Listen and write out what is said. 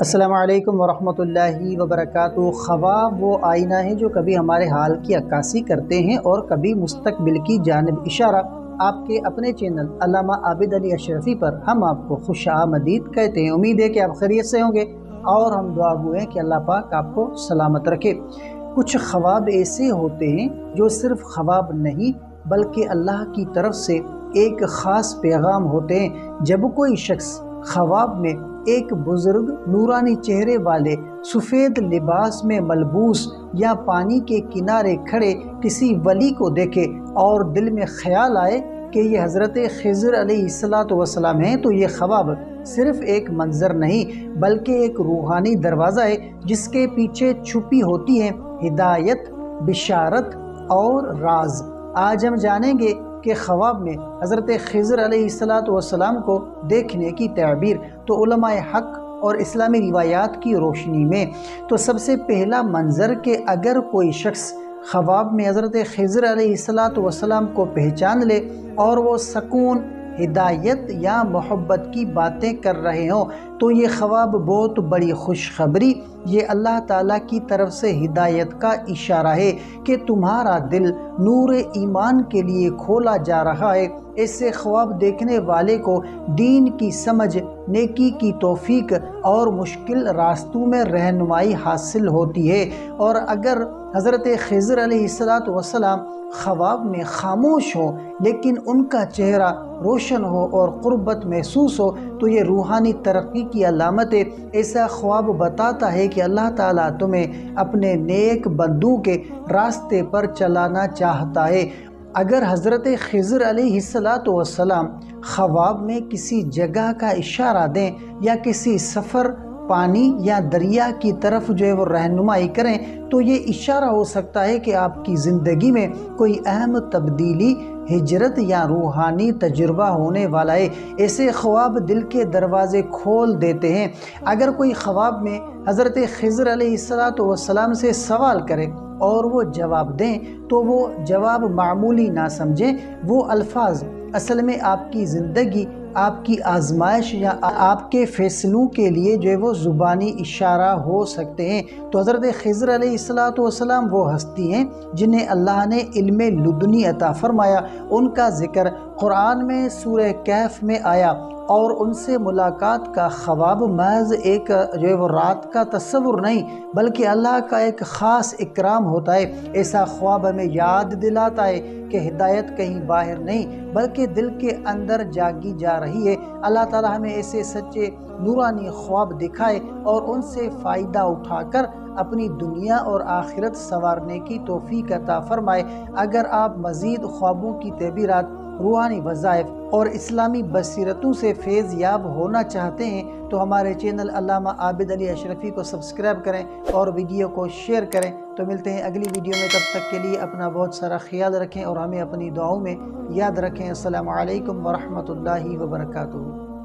السلام علیکم ورحمۃ اللہ وبرکاتہ۔ خواب وہ آئینہ ہے جو کبھی ہمارے حال کی عکاسی کرتے ہیں اور کبھی مستقبل کی جانب اشارہ۔ آپ کے اپنے چینل علامہ عابد علی اشرفی پر ہم آپ کو خوش آمدید کہتے ہیں۔ امید ہے کہ آپ خیریت سے ہوں گے اور ہم دعا گو ہیں کہ اللہ پاک آپ کو سلامت رکھے۔ کچھ خواب ایسے ہوتے ہیں جو صرف خواب نہیں بلکہ اللہ کی طرف سے ایک خاص پیغام ہوتے ہیں۔ جب کوئی شخص خواب میں ایک بزرگ نورانی چہرے والے سفید لباس میں ملبوس یا پانی کے کنارے کھڑے کسی ولی کو دیکھے اور دل میں خیال آئے کہ یہ حضرت خضر علیہ السلام ہیں، تو یہ خواب صرف ایک منظر نہیں بلکہ ایک روحانی دروازہ ہے جس کے پیچھے چھپی ہوتی ہے ہدایت، بشارت اور راز۔ آج ہم جانیں گے کہ خواب میں حضرت خضر علیہ السلام کو دیکھنے کی تعبیر تو علماء حق اور اسلامی روایات کی روشنی میں۔ تو سب سے پہلا منظر کہ اگر کوئی شخص خواب میں حضرت خضر علیہ السلام کو پہچان لے اور وہ سکون، ہدایت یا محبت کی باتیں کر رہے ہوں تو یہ خواب بہت بڑی خوشخبری، یہ اللہ تعالیٰ کی طرف سے ہدایت کا اشارہ ہے کہ تمہارا دل نور ایمان کے لیے کھولا جا رہا ہے۔ ایسے خواب دیکھنے والے کو دین کی سمجھ، نیکی کی توفیق اور مشکل راستوں میں رہنمائی حاصل ہوتی ہے۔ اور اگر حضرت خضر علیہ السلام خواب میں خاموش ہو لیکن ان کا چہرہ روشن ہو اور قربت محسوس ہو تو یہ روحانی ترقی کی علامت ہے۔ ایسا خواب بتاتا ہے کہ اللہ تعالیٰ تمہیں اپنے نیک بندوں کے راستے پر چلانا چاہتا ہے۔ اگر حضرت خضر علیہ السلام خواب میں کسی جگہ کا اشارہ دیں یا کسی سفر، پانی یا دریا کی طرف وہ رہنمائی کریں تو یہ اشارہ ہو سکتا ہے کہ آپ کی زندگی میں کوئی اہم تبدیلی، ہجرت یا روحانی تجربہ ہونے والا ہے۔ ایسے خواب دل کے دروازے کھول دیتے ہیں۔ اگر کوئی خواب میں حضرت خضر علیہ السلام سے سوال کرے اور وہ جواب دیں تو وہ جواب معمولی نہ سمجھیں، وہ الفاظ اصل میں آپ کی زندگی، آپ کی آزمائش یا آپ کے فیصلوں کے لیے وہ زبانی اشارہ ہو سکتے ہیں۔ تو حضرت خضر علیہ السلام وہ ہستی ہیں جنہیں اللہ نے علم لدنی عطا فرمایا۔ ان کا ذکر قرآن میں سورہ کہف میں آیا اور ان سے ملاقات کا خواب محض ایک وہ رات کا تصور نہیں بلکہ اللہ کا ایک خاص اکرام ہوتا ہے۔ ایسا خواب ہمیں یاد دلاتا ہے کہ ہدایت کہیں باہر نہیں بلکہ دل کے اندر جاگی جا رہی ہے۔ اللہ تعالیٰ ہمیں ایسے سچے نورانی خواب دکھائے اور ان سے فائدہ اٹھا کر اپنی دنیا اور آخرت سنوارنے کی توفیق عطا فرمائے۔ اگر آپ مزید خوابوں کی تعبیرات، روحانی وظائف اور اسلامی بصیرتوں سے فیض یاب ہونا چاہتے ہیں تو ہمارے چینل علامہ عابد علی اشرفی کو سبسکرائب کریں اور ویڈیو کو شیئر کریں۔ تو ملتے ہیں اگلی ویڈیو میں، تب تک کے لیے اپنا بہت سارا خیال رکھیں اور ہمیں اپنی دعاؤں میں یاد رکھیں۔ السلام علیکم ورحمۃ اللہ وبرکاتہ۔